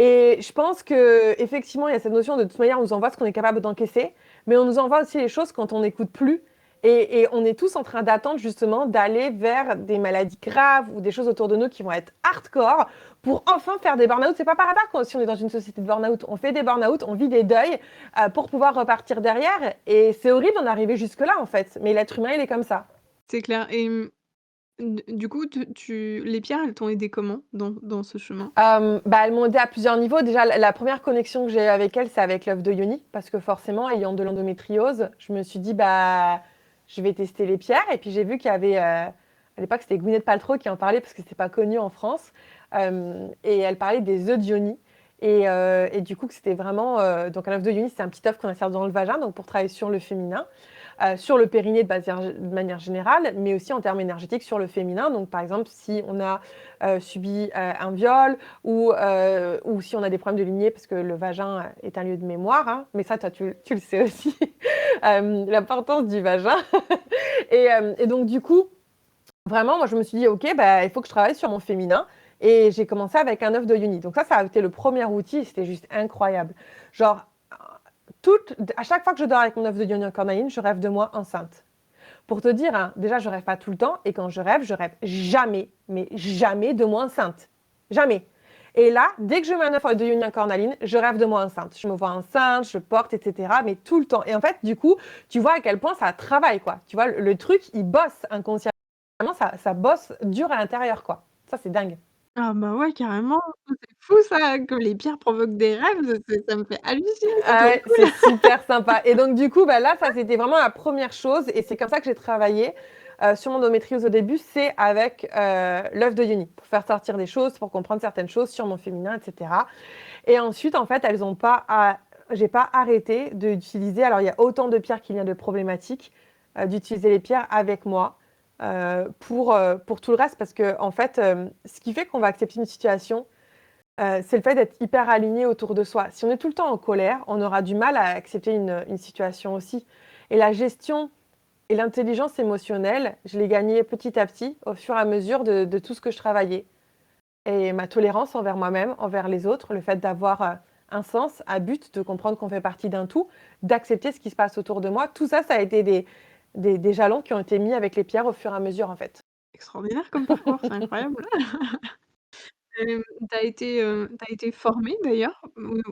Et je pense que effectivement, il y a cette notion de toute manière, on nous envoie ce qu'on est capable d'encaisser, mais on nous envoie aussi les choses quand on n'écoute plus. Et on est tous en train d'attendre justement d'aller vers des maladies graves ou des choses autour de nous qui vont être hardcore pour enfin faire des burn-out. C'est pas par hasard si on est dans une société de burn-out. On fait des burn-out, on vit des deuils pour pouvoir repartir derrière. Et c'est horrible d'en arriver jusque-là en fait. Mais l'être humain, il est comme ça. C'est clair et du coup, les pierres, elles t'ont aidé comment dans ce chemin? Bah, elles m'ont aidée à plusieurs niveaux. Déjà, la première connexion que j'ai eue avec elles, c'est avec l'œuf de Yoni, parce que forcément, ayant de l'endométriose, je me suis dit, bah, je vais tester les pierres. Et puis j'ai vu qu'il y avait, à l'époque, c'était Gwyneth Paltrow qui en parlait, parce que c'était pas connu en France. Et elle parlait des œufs de Yoni. Et du coup, que c'était vraiment... donc un œuf de Yoni, c'est un petit œuf qu'on insère dans le vagin, donc pour travailler sur le féminin. Sur le périnée de manière générale, mais aussi en termes énergétiques sur le féminin. Donc, par exemple, si on a subi un viol ou si on a des problèmes de lignée, parce que le vagin est un lieu de mémoire, hein, mais ça, toi, tu le sais aussi, l'importance du vagin. Et donc, du coup, vraiment, moi, je me suis dit, OK, bah, il faut que je travaille sur mon féminin. Et j'ai commencé avec un œuf de Yoni. Donc ça a été le premier outil et c'était juste incroyable. Genre, à chaque fois que je dors avec mon œuf de Yoni en cornaline, je rêve de moi enceinte. Pour te dire, hein, déjà, je rêve pas tout le temps. Et quand je rêve jamais, mais jamais de moi enceinte. Jamais. Et là, dès que je mets un œuf de yoni en cornaline, je rêve de moi enceinte. Je me vois enceinte, je porte, etc. Mais tout le temps. Et en fait, du coup, tu vois à quel point ça travaille, quoi. Tu vois, le truc, il bosse inconsciemment. Ça bosse dur à l'intérieur, quoi. Ça, c'est dingue. Ah bah, ouais, carrément, c'est fou ça, que les pierres provoquent des rêves, ça me fait halluciner, c'est Ah trop ouais, cool. c'est super sympa. Et donc, du coup, bah, là, ça, c'était vraiment la première chose. Et c'est comme ça que j'ai travaillé sur mon endométriose au début. C'est avec l'œuf de Yoni, pour faire sortir des choses, pour comprendre certaines choses sur mon féminin, etc. Et ensuite, en fait, j'ai pas arrêté d'utiliser. Alors, il y a autant de pierres qu'il y a de problématiques, d'utiliser les pierres avec moi pour tout le reste. Parce que, en fait, ce qui fait qu'on va accepter une situation, c'est le fait d'être hyper aligné autour de soi. Si on est tout le temps en colère, on aura du mal à accepter une situation aussi. Et la gestion et l'intelligence émotionnelle, je l'ai gagnée petit à petit au fur et à mesure de tout ce que je travaillais. Et ma tolérance envers moi-même, envers les autres, le fait d'avoir un sens, un but, de comprendre qu'on fait partie d'un tout, d'accepter ce qui se passe autour de moi, tout ça, ça a été des jalons qui ont été mis avec les pierres au fur et à mesure, en fait. Extraordinaire comme parcours, c'est incroyable. Tu été formée d'ailleurs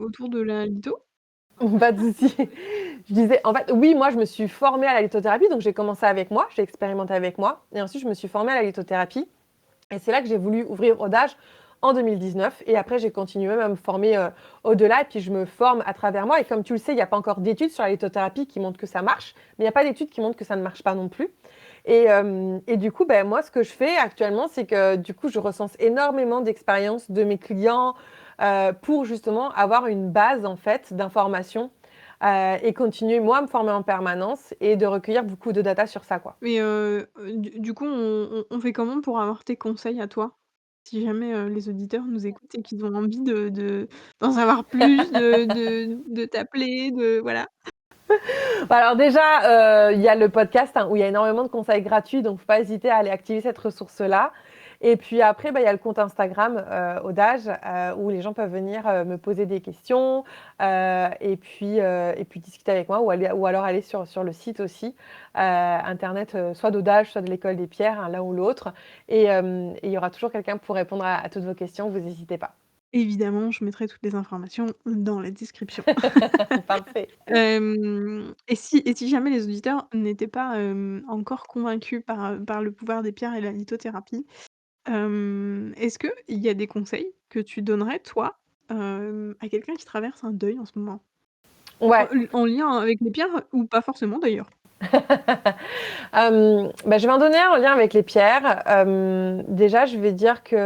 autour de la litho? Pas de souci. Je disais, en fait, oui, moi, je me suis formée à la lithothérapie, donc j'ai commencé avec moi, j'ai expérimenté avec moi, et ensuite, je me suis formée à la lithothérapie. Et c'est là que j'ai voulu ouvrir Audage en 2019. Et après, j'ai continué même à me former au-delà. Et puis, je me forme à travers moi. Et comme tu le sais, il n'y a pas encore d'études sur la lithothérapie qui montrent que ça marche. Mais il n'y a pas d'études qui montrent que ça ne marche pas non plus. Et du coup, ben, moi, ce que je fais actuellement, c'est que du coup, je recense énormément d'expériences de mes clients pour justement avoir une base en fait d'informations et continuer moi à me former en permanence et de recueillir beaucoup de data sur ça, quoi. Mais du coup, on fait comment pour avoir tes conseils à toi? Si jamais, les auditeurs nous écoutent et qu'ils ont envie d'en savoir plus, de t'appeler, de voilà. Bah alors déjà, il y a le podcast hein, où il y a énormément de conseils gratuits, donc faut pas hésiter à aller activer cette ressource-là. Et puis après, bah, il y a le compte Instagram Audage où les gens peuvent venir me poser des questions et puis discuter avec moi ou alors aller sur le site aussi internet, soit d'Audage, soit de l'École des Pierres, hein, l'un ou l'autre. Et il y aura toujours quelqu'un pour répondre à toutes vos questions, vous n'hésitez pas. Évidemment, je mettrai toutes les informations dans la description. Parfait. Et si jamais les auditeurs n'étaient pas, encore convaincus par le pouvoir des pierres et la lithothérapie, est-ce qu'il y a des conseils que tu donnerais toi, à quelqu'un qui traverse un deuil en ce moment? Ouais. En lien avec les pierres ou pas forcément d'ailleurs? Bah, je vais en donner un en lien avec les pierres. Déjà, je vais dire qu'il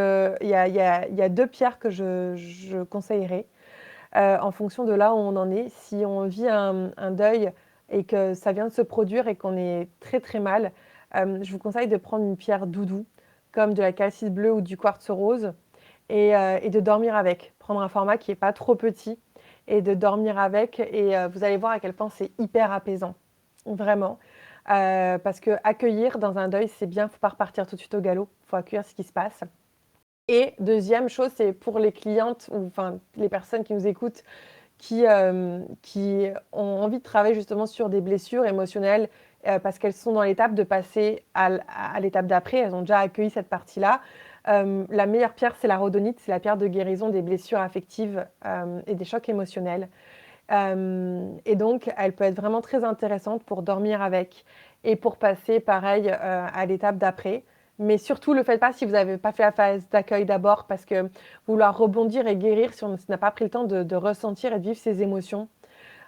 y a 2 pierres que je conseillerais, en fonction de là où on en est. Si on vit un deuil et que ça vient de se produire et qu'on est très, très mal, je vous conseille de prendre une pierre doudou, comme de la calcite bleue ou du quartz rose et de dormir avec. Prendre un format qui est pas trop petit et de dormir avec et vous allez voir à quel point c'est hyper apaisant, vraiment. Parce qu'accueillir dans un deuil, c'est bien, il ne faut pas repartir tout de suite au galop, il faut accueillir ce qui se passe. Et deuxième chose, c'est pour les clientes ou enfin les personnes qui nous écoutent qui ont envie de travailler justement sur des blessures émotionnelles parce qu'elles sont dans l'étape de passer à l'étape d'après, elles ont déjà accueilli cette partie-là. La meilleure pierre, c'est la rhodonite, c'est la pierre de guérison des blessures affectives et des chocs émotionnels. Et donc, elle peut être vraiment très intéressante pour dormir avec et pour passer, pareil, à l'étape d'après. Mais surtout, le faites pas si vous n'avez pas fait la phase d'accueil d'abord, parce que vouloir rebondir et guérir si on n'a pas pris le temps de ressentir et de vivre ses émotions,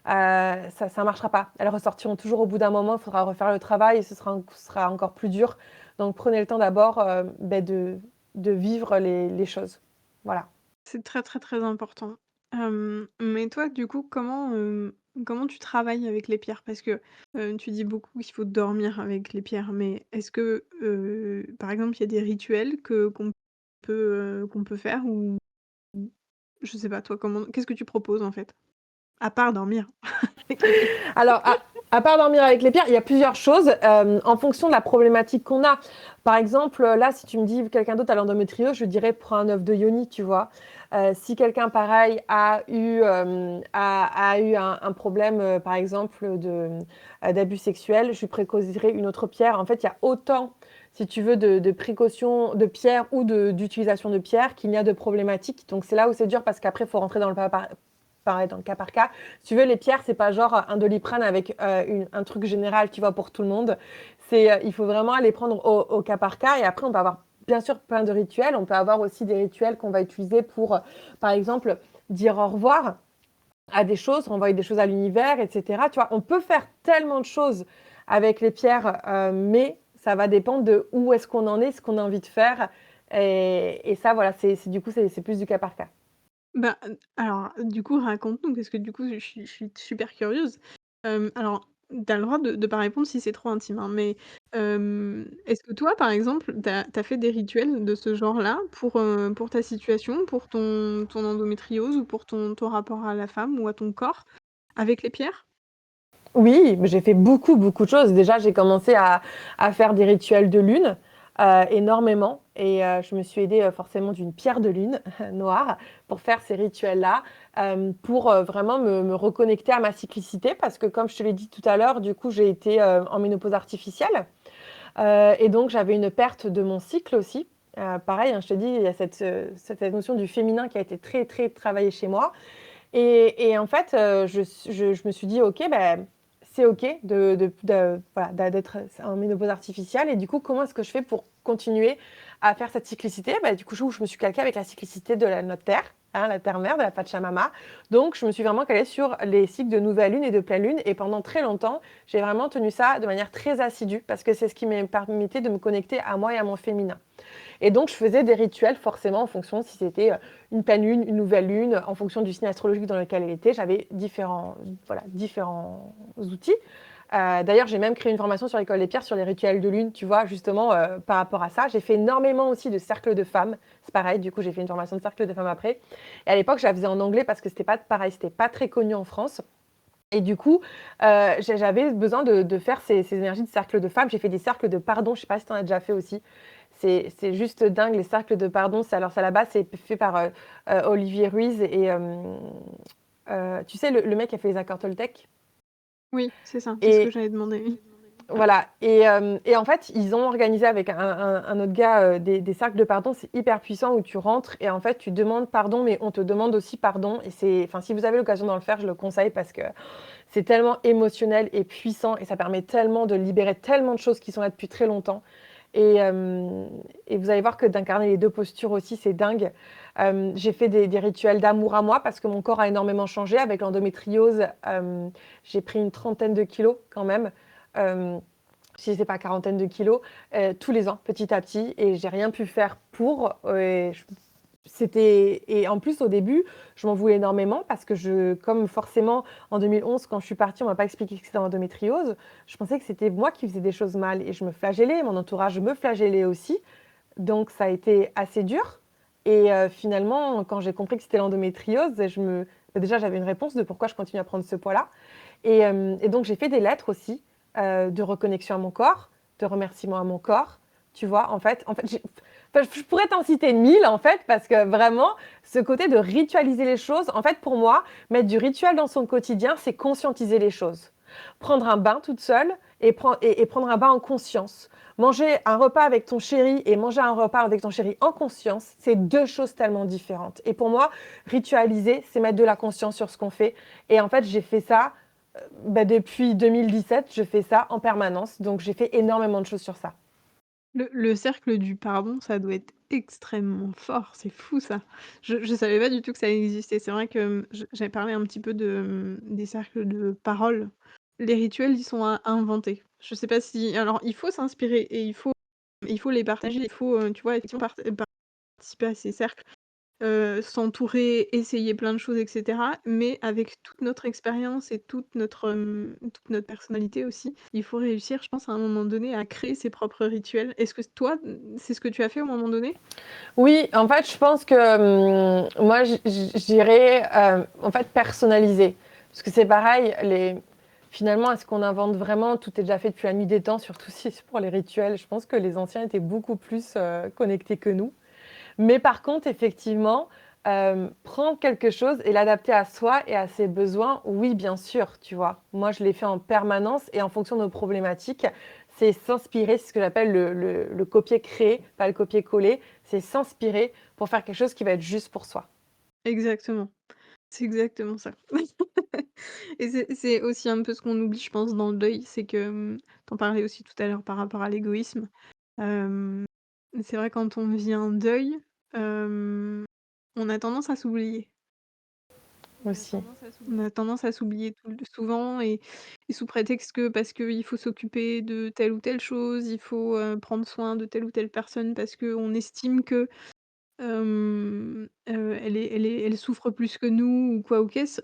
ça ne marchera pas. Elles ressortiront toujours au bout d'un moment, il faudra refaire le travail et ce sera encore plus dur. Donc, prenez le temps d'abord de vivre les choses. Voilà. C'est très, très, très important. Mais toi, du coup, comment tu travailles avec les pierres? Parce que, tu dis beaucoup qu'il faut dormir avec les pierres, mais est-ce que, par exemple, il y a des rituels qu'on peut faire ou je sais pas, toi, qu'est-ce que tu proposes, en fait? À part dormir avec les pierres. Alors, à part dormir avec les pierres, il y a plusieurs choses en fonction de la problématique qu'on a. Par exemple, là, si tu me dis quelqu'un d'autre a l'endométriose, je dirais prends un œuf de yoni, tu vois. Si quelqu'un pareil a eu un problème, par exemple, d'abus sexuels, je lui préconiserais une autre pierre. En fait, il y a autant si tu veux, de précaution de pierre ou d'utilisation de pierre qu'il n'y a de problématique. Donc c'est là où c'est dur parce qu'après, il faut rentrer dans le pareil, dans le cas par cas. Si tu veux, les pierres, c'est pas genre un Doliprane avec un truc général, tu vois, pour tout le monde. Il faut vraiment aller prendre au cas par cas. Et après, on peut avoir bien sûr plein de rituels. On peut avoir aussi des rituels qu'on va utiliser pour, par exemple, dire au revoir à des choses, renvoyer des choses à l'univers, etc. Tu vois, on peut faire tellement de choses avec les pierres, mais ça va dépendre de où est-ce qu'on en est, ce qu'on a envie de faire. Et ça, voilà, du coup, c'est plus du cas par cas. Bah, alors, du coup, raconte-nous parce que du coup, je suis super curieuse. Alors, tu as le droit de pas répondre si c'est trop intime, hein, mais, est-ce que toi, par exemple, tu as fait des rituels de ce genre-là pour ta situation, pour ton endométriose ou pour ton rapport à la femme ou à ton corps avec les pierres? Oui, mais j'ai fait beaucoup, beaucoup de choses. Déjà, j'ai commencé à faire des rituels de lune, énormément. Et je me suis aidée forcément d'une pierre de lune noire pour faire ces rituels-là, pour vraiment me reconnecter à ma cyclicité. Parce que, comme je te l'ai dit tout à l'heure, du coup, j'ai été en ménopause artificielle. Et donc, j'avais une perte de mon cycle aussi. Pareil, hein, je te dis, il y a cette notion du féminin qui a été très, très travaillée chez moi. Et en fait, je me suis dit: «OK, ben, c'est OK voilà, d'être en ménopause artificielle et du coup, comment est-ce que je fais pour continuer à faire cette cyclicité?» Bah, du coup, je me suis calquée avec la cyclicité de notre terre, hein, la terre-mère, de la Pachamama. Donc je me suis vraiment calée sur les cycles de nouvelle lune et de pleine lune et pendant très longtemps, j'ai vraiment tenu ça de manière très assidue parce que c'est ce qui me permettait de me connecter à moi et à mon féminin. Et donc, je faisais des rituels forcément en fonction si c'était une pleine lune, une nouvelle lune, en fonction du signe astrologique dans lequel elle était. J'avais différents outils. D'ailleurs, j'ai même créé une formation sur l'École des Pierres sur les rituels de lune, tu vois, justement, par rapport à ça. J'ai fait énormément aussi de cercles de femmes. C'est pareil, du coup, j'ai fait une formation de cercle de femmes après. Et à l'époque, je la faisais en anglais parce que c'était pas pareil, c'était pas très connu en France. Et du coup, j'avais besoin de faire ces énergies de cercle de femmes. J'ai fait des cercles de pardon, je sais pas si tu en as déjà fait aussi. C'est juste dingue, les cercles de pardon. Alors, ça, à la base, c'est fait par Olivier Ruiz et tu sais, le mec qui a fait les accords Toltec. Oui, c'est ça, c'est ce que Et j'allais demander, oui. voilà. Et en fait, ils ont organisé avec un autre gars des cercles de pardon. C'est hyper puissant où tu rentres et en fait, tu demandes pardon, mais on te demande aussi pardon. Et enfin, si vous avez l'occasion d'en le faire, je le conseille parce que c'est tellement émotionnel et puissant et ça permet tellement de libérer tellement de choses qui sont là depuis très longtemps. Et vous allez voir que d'incarner les deux postures aussi, c'est dingue. J'ai fait des rituels d'amour à moi parce que mon corps a énormément changé. Avec l'endométriose, j'ai pris une trentaine de kilos quand même. Si c'est pas quarantaine de kilos, tous les ans, petit à petit. Et j'ai rien pu faire pour. Et en plus, au début, je m'en voulais énormément parce que comme forcément, en 2011, quand je suis partie, on m'a pas expliqué que c'était l'endométriose. Je pensais que c'était moi qui faisais des choses mal et je me flagellais, mon entourage me flagellait aussi. Donc, ça a été assez dur. Et finalement, quand j'ai compris que c'était l'endométriose, déjà, j'avais une réponse de pourquoi je continue à prendre ce poids-là. Et donc, j'ai fait des lettres aussi de reconnexion à mon corps, de remerciement à mon corps. Tu vois, enfin, je pourrais t'en citer 1000 en fait, parce que vraiment, ce côté de ritualiser les choses, en fait, pour moi, mettre du rituel dans son quotidien, c'est conscientiser les choses. Prendre un bain toute seule et prendre un bain en conscience. Manger un repas avec ton chéri et manger un repas avec ton chéri en conscience, c'est deux choses tellement différentes. Et pour moi, ritualiser, c'est mettre de la conscience sur ce qu'on fait. Et en fait, j'ai fait ça depuis 2017, je fais ça en permanence. Donc, j'ai fait énormément de choses sur ça. Le cercle du pardon, ça doit être extrêmement fort, c'est fou ça. Je savais pas du tout que ça existait. C'est vrai que, j'avais parlé un petit peu des cercles de parole. Les rituels, ils sont à inventer. Je sais pas si alors il faut s'inspirer et il faut les partager, il faut, tu vois, effectivement participer à ces cercles. S'entourer, essayer plein de choses et cetera, mais avec toute notre expérience et toute notre personnalité aussi, il faut réussir, je pense, à un moment donné, à créer ses propres rituels. Est-ce que toi, c'est ce que tu as fait au moment donné? Oui, en fait, je pense que moi, je dirais, en fait, personnaliser. Parce que c'est pareil, finalement, est-ce qu'on invente vraiment? Tout est déjà fait depuis la nuit des temps, surtout si c'est pour les rituels. Je pense que les anciens étaient beaucoup plus connectés que nous. Mais par contre, effectivement, prendre quelque chose et l'adapter à soi et à ses besoins, oui, bien sûr, tu vois. Moi, je l'ai fait en permanence et en fonction de nos problématiques. c'est s'inspirer, c'est ce que j'appelle le copier-créer, pas le copier-coller, c'est s'inspirer pour faire quelque chose qui va être juste pour soi. Exactement, c'est exactement ça. Et c'est aussi un peu ce qu'on oublie, je pense, dans le deuil, c'est que, tu en parlais aussi tout à l'heure par rapport à l'égoïsme. Hem, c'est vrai quand on vit un deuil, hem, on a tendance à s'oublier. Aussi. On a tendance à s'oublier tout le souvent et sous prétexte que parce qu'il faut s'occuper de telle ou telle chose, il faut, prendre soin de telle ou telle personne parce qu'on estime que, elle souffre plus que nous ou quoi ou qu'est-ce,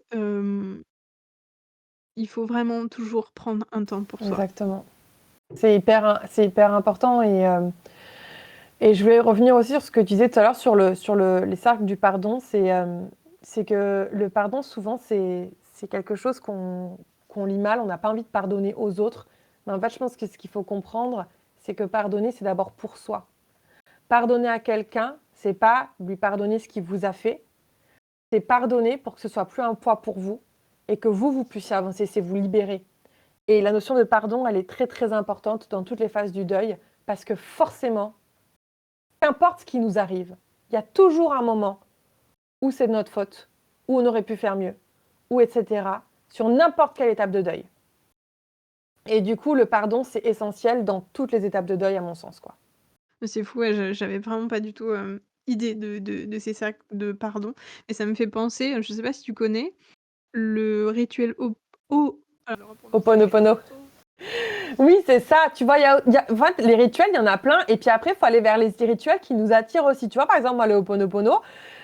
il faut vraiment toujours prendre un temps pour soi. Exactement. C'est hyper important et je voulais revenir aussi sur ce que tu disais tout à l'heure sur les cercles du pardon. C'est que le pardon, souvent, c'est quelque chose qu'on lit mal. On n'a pas envie de pardonner aux autres. Mais en fait, je pense que ce qu'il faut comprendre, c'est que pardonner, c'est d'abord pour soi. Pardonner à quelqu'un, c'est pas lui pardonner ce qu'il vous a fait, c'est pardonner pour que ce soit plus un poids pour vous et que vous puissiez avancer, c'est vous libérer. Et la notion de pardon, elle est très très importante dans toutes les phases du deuil parce que forcément, qu'importe ce qui nous arrive, il y a toujours un moment où c'est de notre faute, où on aurait pu faire mieux, ou etc. sur n'importe quelle étape de deuil. Et du coup, le pardon, c'est essentiel dans toutes les étapes de deuil, à mon sens, quoi. Mais c'est fou, ouais, j'avais vraiment pas du tout, idée de ces sacs de pardon et ça me fait penser, je sais pas si tu connais le rituel alors on va prononcer Ho'oponopono. Oui, c'est ça. Tu vois, en fait, les rituels, il y en a plein. Et puis après, il faut aller vers les rituels qui nous attirent aussi. Tu vois, par exemple, moi, le Ho'oponopono,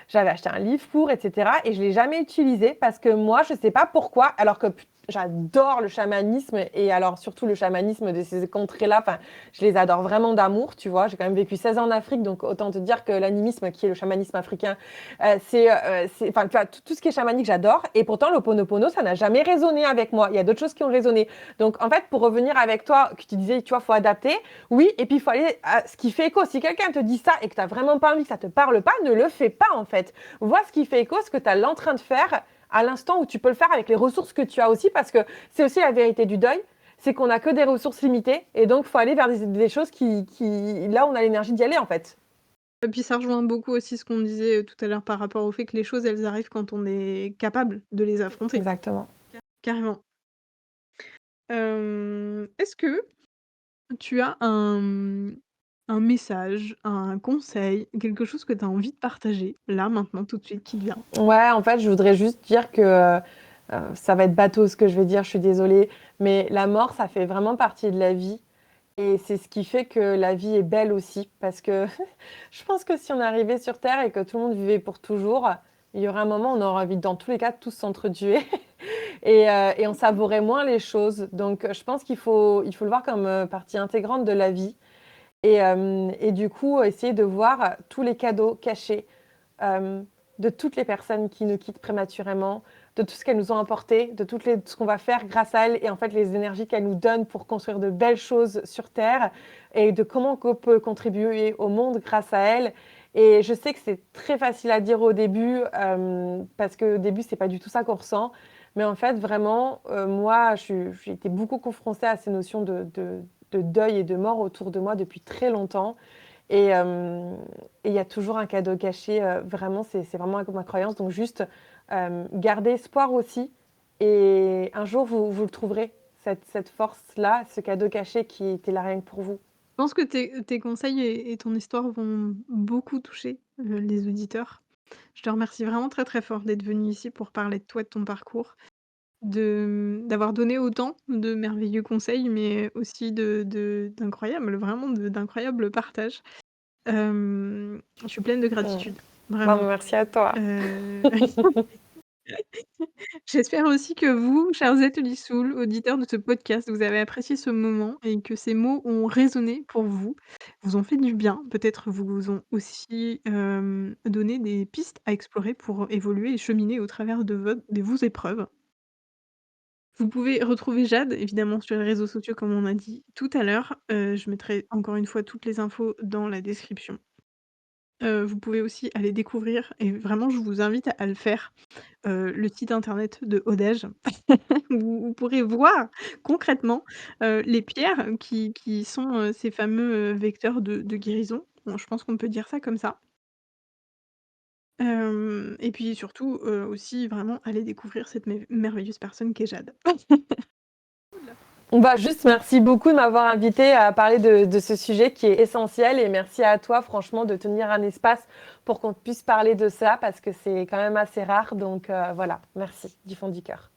j'avais acheté un livre pour, etc. Et je ne l'ai jamais utilisé parce que moi, je ne sais pas pourquoi, alors que j'adore le chamanisme et alors surtout le chamanisme de ces contrées-là. Enfin, je les adore vraiment d'amour, tu vois. J'ai quand même vécu 16 ans en Afrique, donc autant te dire que l'animisme, qui est le chamanisme africain, enfin, tu vois, tout ce qui est chamanique, j'adore. Et pourtant, le Ho'oponopono, ça n'a jamais résonné avec moi. Il y a d'autres choses qui ont résonné. Donc, en fait, pour revenir avec toi, que tu disais, tu vois, il faut adapter. Oui, et puis il faut aller à ce qui fait écho. Si quelqu'un te dit ça et que tu n'as vraiment pas envie, que ça ne te parle pas, ne le fais pas, en fait. Vois ce qui fait écho, ce que tu es en train de faire à l'instant où tu peux le faire avec les ressources que tu as aussi, parce que c'est aussi la vérité du deuil, c'est qu'on n'a que des ressources limitées, et donc il faut aller vers des choses là, on a l'énergie d'y aller, en fait. et puis ça rejoint beaucoup aussi ce qu'on disait, tout à l'heure par rapport au fait que les choses, elles arrivent quand on est capable de les affronter. Exactement. Carrément. Est-ce que tu as un message, un conseil, quelque chose que tu as envie de partager, là, maintenant, tout de suite, qui te vient? Ouais, en fait, je voudrais juste dire que ça va être bateau ce que je vais dire, je suis désolée, mais la mort, ça fait vraiment partie de la vie. Et c'est ce qui fait que la vie est belle aussi, parce que je pense que si on arrivait sur Terre et que tout le monde vivait pour toujours, il y aurait un moment où on aurait envie, dans tous les cas, de tous s'entretuer et on savourait moins les choses. Donc, je pense qu'il faut le voir comme partie intégrante de la vie et du coup, essayer de voir tous les cadeaux cachés euh, de toutes les personnes qui nous quittent prématurément, de tout ce qu'elles nous ont apporté, de ce qu'on va faire grâce à elles et en fait les énergies qu'elles nous donnent pour construire de belles choses sur Terre et de comment on peut contribuer au monde grâce à elles. Et je sais que c'est très facile à dire au début parce qu'au début, c'est pas du tout ça qu'on ressent. Mais en fait, vraiment, moi, j'ai été beaucoup confrontée à ces notions de deuil et de mort autour de moi depuis très longtemps. Et il y a toujours un cadeau caché. Vraiment, c'est vraiment ma croyance. Donc, juste garder espoir aussi. Et un jour, vous le trouverez, cette force-là, ce cadeau caché qui était là rien que pour vous. Je pense que tes conseils et ton histoire vont beaucoup toucher, les auditeurs. Je te remercie vraiment très, très fort d'être venu ici pour parler de toi, de ton parcours, d'avoir donné autant de merveilleux conseils, mais aussi d'incroyables, vraiment d'incroyables partages. Je suis pleine de Mm. gratitude, Bon, vraiment. merci à toi. Heu, j'espère aussi que vous, chers Ateliers Soul, auditeurs de ce podcast, vous avez apprécié ce moment et que ces mots ont résonné pour vous, vous ont fait du bien. Peut-être vous ont aussi, donné des pistes à explorer pour évoluer et cheminer au travers de vos épreuves. Vous pouvez retrouver Jade, évidemment, sur les réseaux sociaux comme on a dit tout à l'heure. Je mettrai encore une fois toutes les infos dans la description. Vous pouvez aussi aller découvrir et vraiment je vous invite à le faire, le site internet de Odège où vous pourrez voir concrètement, les pierres qui sont, ces fameux, vecteurs de guérison. Bon, je pense qu'on peut dire ça comme ça. Et puis surtout, aussi vraiment aller découvrir cette merveilleuse personne qu'est Jade. Bah, juste merci beaucoup de m'avoir invitée à parler de ce sujet qui est essentiel et merci à toi franchement de tenir un espace pour qu'on puisse parler de ça parce que c'est quand même assez rare donc voilà, merci du fond du cœur.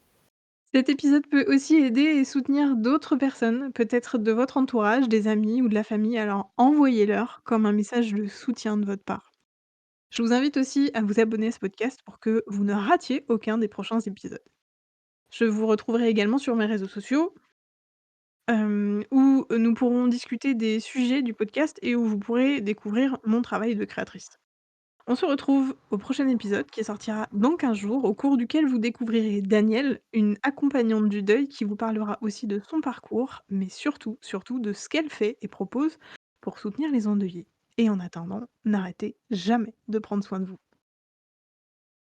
Cet épisode peut aussi aider et soutenir d'autres personnes, peut-être de votre entourage, des amis ou de la famille, alors envoyez-leur comme un message de soutien de votre part. Je vous invite aussi à vous abonner à ce podcast pour que vous ne ratiez aucun des prochains épisodes. Je vous retrouverai également sur mes réseaux sociaux, où nous pourrons discuter des sujets du podcast et où vous pourrez découvrir mon travail de créatrice. On se retrouve au prochain épisode qui sortira dans 15 jours, au cours duquel vous découvrirez Danielle, une accompagnante du deuil qui vous parlera aussi de son parcours, mais surtout, surtout de ce qu'elle fait et propose pour soutenir les endeuillés. Et en attendant, n'arrêtez jamais de prendre soin de vous.